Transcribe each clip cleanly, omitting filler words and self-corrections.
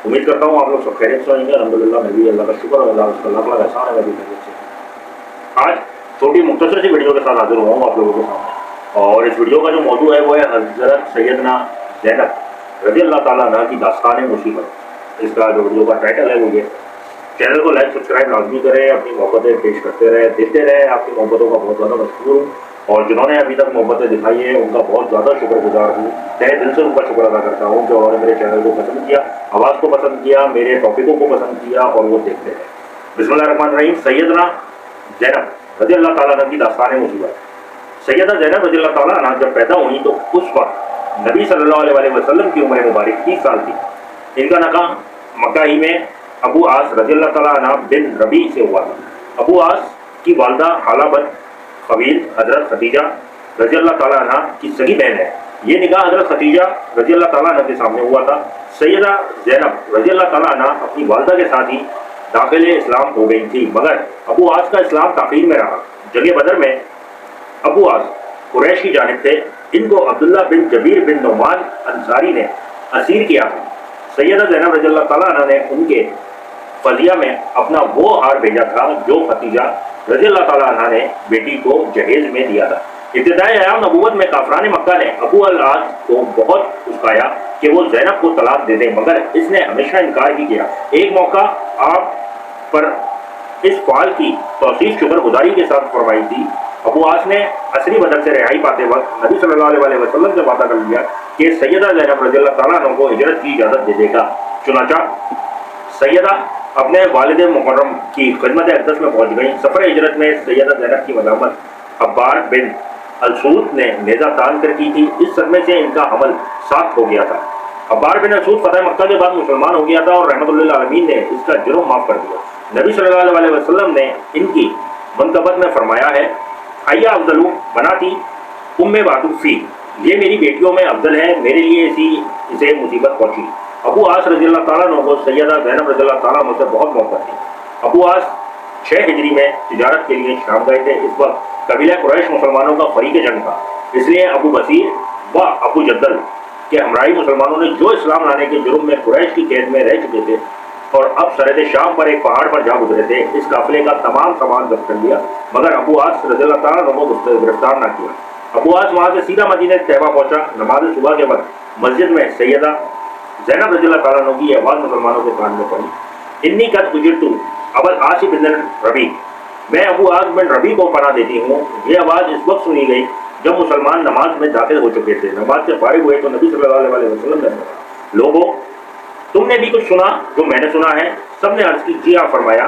उम्मीद करता हूँ आप लोग सब खैरियत से होंगे। अल्हम्दुलिल्लाह मैं भी अल्लाह का शुक्र और अल्लाह का एहसान है, मैं भी खैरियत से। आज छोटी मुख्तसर सी वीडियो के साथ हाजिर हुआ हूँ आप लोगों के सामने, और इस वीडियो का जो मौजू है वो है हज़रत सैयदना ज़ैनब रज़ी अल्लाह ताला अन्हा की दास्तान मुसीबत। इसका जो वीडियो का टाइटल है वो ये। चैनल को लाइक सब्सक्राइब लाजमी करें, अपनी मोहब्बतें पेश करते रहे, देते रहे। आपकी मोहब्बतों का बहुत ज़्यादा मशहूर हूँ, और जिन्होंने अभी तक मोहब्बतें दिखाई है उनका बहुत ज़्यादा शुक्रगुजार हूँ। तहे दिल से उनका शुक्र अदा करता हूँ कि उन्होंने मेरे चैनल को पसंद किया, आवाज़ को पसंद किया, मेरे टॉपिकों को पसंद किया और वो देखते हैं। बिस्मिल्लाहिर्रहमानिर्रहीम। सैयदना ज़ैनब रज़ी अल्लाह ताला अन्हा की दास्तान मुसीबत। सैयदा ज़ैनब रज़ी अल्लाह ताला अन्हा जब पैदा हुई तो उस वक्त नबी सल्लल्लाहु अलैहि वसल्लम की उम्र मुबारक 30 साल थी। इनका निकाह मक्का ही में अबू आस रज़ी अल्लाह ताला अन्हा बिन रबी से हुआ था। अबू आस की वालदा हाला बन कबील हज़रत खदीजा रज़ी अल्लाह ताला अन्हा की सगी बहन है। ये निकाह हज़रत खदीजा रज़ी अल्लाह ताला अन्हा के सामने हुआ था। सैयदा ज़ैनब रज़ी अल्लाह ताला अन्हा अपनी वालदा के साथ ही दाखिल इस्लाम हो गई थी, मगर अबू आस का इस्लाम ताख़ीर में रहा। जंग बदर में अबू आस कुरैश की जानिब से इनको अब्दुल्ला बिन जबीर बिन नुमान अंसारी ने असीर किया था। सैयदा ज़ैनब रज़ी अल्लाह ताला अन्हा ने उनके फजिया में अपना वो हार भेजा था जो खदीजा रज़ी अल्लाह ताला अन्हा ने बेटी को जहेज में दिया था। इब्तिदाई अयाम नबूवत में काफरान मक्का ने अबू अल आस को बहुत उस्काया कि वो ज़ैनब को तलाक दे दें, मगर इसने हमेशा इनकार ही किया। एक मौका आप पर इस फाल की तौसीफ शुक्रगुजारी के साथ फरमाई थी। अबू आस ने असरी बदर से रिहाई पाते वक्त नबी सल्लल्लाहु अलैहि वसल्लम से वादा कर लिया कि सैयदा ज़ैनब रज़ी अल्लाह ताला अन्हा को हिजरत की इजाज़त दे देगा। चुनाचा सैयदा अपने वालिद मुकर्रम की खिदमत अक़दस में पहुँच गई। सफ़र हिजरत में सैयदा ज़ैनब की मदामत अब्बार बिन अलसूद ने नेज़ा तान कर की थी। इस सदमे से इनका हमल साख्त हो गया था। अब्बार बिन अलसूद फ़तह मक्का के बाद मुसलमान हो गया था और रहमतुल लिल आलमीन ने इसका जुर्म माफ़ कर दिया। नबी सल्लल्लाहु अलैहि वसल्लम ने इनकी मनक़बत में फरमाया है, अय्या अफ़ज़लु बनाती उम्मे बातुफ़ी, ये मेरी बेटियों में अफजल है, मेरे लिए इसे मुसीबत पहुँची। अबू आस रज़ी अल्लाह ताला अन्हु को सैयदा ज़ैनब रज़ी अल्लाह ताला अन्हा से बहुत मोहब्बत थी। अबू आस 6 हिजरी में तिजारत के लिए शाम गए थे। इस वक्त कबीला कुरैश मुसलमानों का फरीक जंग था, इसलिए अबू बसीर व अबू जद्दल के हमराही मुसलमानों ने जो इस्लाम लाने के जुर्म में कुरैश की कैद में रह चुके थे और अब सरहद शाम पर एक पहाड़ पर जा गुजरे थे, इस काफिले का तमाम सामान जब्त कर लिया, मगर अबू आस रज़ी अल्लाह ताला अन्हु को गिरफ्तार न किया। अबू आस वहाँ से सीधा मदीना तैयबा पहुँचा। नमाज सुबह के वक्त मस्जिद में सैयदा ज़ैनब रज़ी अल्लाह ताला अन्हा की आवाज़ मुसलमानों के कान में पड़ी, इन्नी कद उजिरतु अबल आस बिन रबी, मैं अबू आस बिन रबी को पनाह देती हूँ। ये आवाज़ इस वक्त सुनी गई जब मुसलमान नमाज में दाखिल हो चुके थे। नमाज से फारिग हुए तो नबी सल्लल्लाहु अलैहि वसल्लम ने कहा, लोगों तुमने भी कुछ सुना जो मैंने सुना है? सब ने अर्ज़ की, जी हाँ। फरमाया,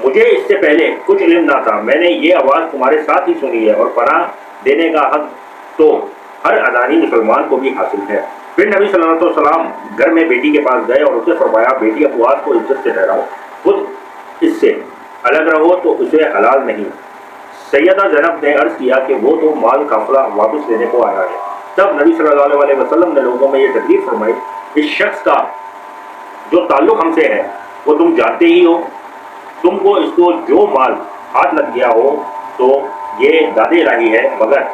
मुझे इससे पहले कुछ इल्म ना था, मैंने ये आवाज़ तुम्हारे साथ ही सुनी है, और पनाह देने का हक तो हर अदानी मुसलमान को भी हासिल है। फिर नबी सल्लल्लाहु अलैहि वसल्लम घर में बेटी के पास गए और उसे फरमाया, बेटी अबू आस को इज्जत से ठहराओ, खुद इससे अलग रहो तो उसे हलाल नहीं। सैयदा ज़ैनब ने अर्ज़ किया कि वो तो माल काफिला वापस लेने को आया है। तब नबी सल्लल्लाहु अलैहि वसल्लम ने लोगों में ये तकलीफ फरमाई, इस शख्स का जो ताल्लुक़ हमसे है वो तुम जानते ही हो, तुमको इसको जो माल हाथ लग गया हो तो ये दादे इलाही है, मगर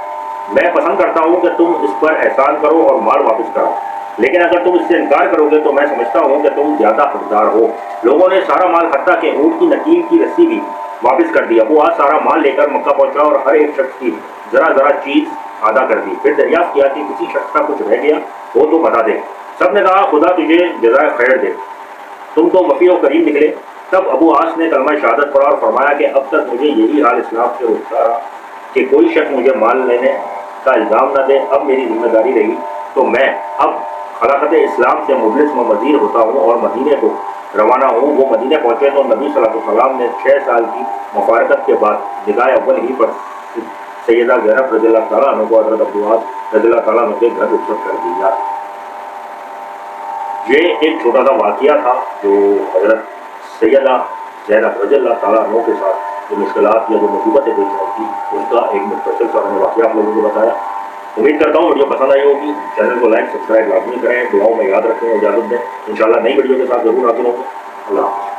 मैं पसंद करता हूँ कि तुम इस पर एहसान करो और माल वापस करो, लेकिन अगर तुम इससे इनकार करोगे तो मैं समझता हूँ कि तुम ज़्यादा हकदार हो। लोगों ने सारा माल हत्ता के ऊँट की नकील की रस्सी भी वापस कर दी। अबू आस सारा माल लेकर मक्का पहुँचा और हर एक शख्स की ज़रा ज़रा चीज़ अदा कर दी। फिर दरियाफ्त किया कि किसी शख्स का कुछ रह गया हो तो बता दे। सब ने कहा, खुदा तुझे जज़ाए खैर दे, तुम तो वफ़ी और करीम निकले। तब अबू आस ने कलमा शहादत पढ़ा और फरमाया कि अब तक मुझे यही हाल इस्लाम से होता रहा कि कोई शख्स मुझे माल लेने का इल्ज़ाम न दे। अब मेरी जिम्मेदारी रही तो मैं अब खलाफत इस्लाम से मुबलिस व मज़ीर होता हूँ और मदीने को रवाना हूँ। वो मदीने पहुँचे तो नबी सल्लल्लाहु अलैहि वसल्लम ने 6 साल की मुफारकत के बाद निकाह अव्वल ही पर सैयदा ज़ैनब रज़ी अल्लाह ताला अन्हा को हज़रत अबू आस रज़ी अल्लाह ताला अन्हा के घर रुखसत कर दिया। ये एक छोटा सा वाक़या था जो हज़रत सैयदा ज़ैनब रज़ी अल्लाह ताला अन्हा के साथ जो मुश्किलात या जो मुसीबतें पेश आई थी उसका एक मुख्तसर सा मैंने वाक़या आप लोगों को बताया। उम्मीद करता हूँ वीडियो पसंद आई होगी। चैनल को लाइक सब्सक्राइब लाजमी करें, दुआओं में याद रखें, इजाज़त दें। इंशाअल्लाह नई वीडियो के साथ ज़रूर हाज़िर होंगे। अल्लाह।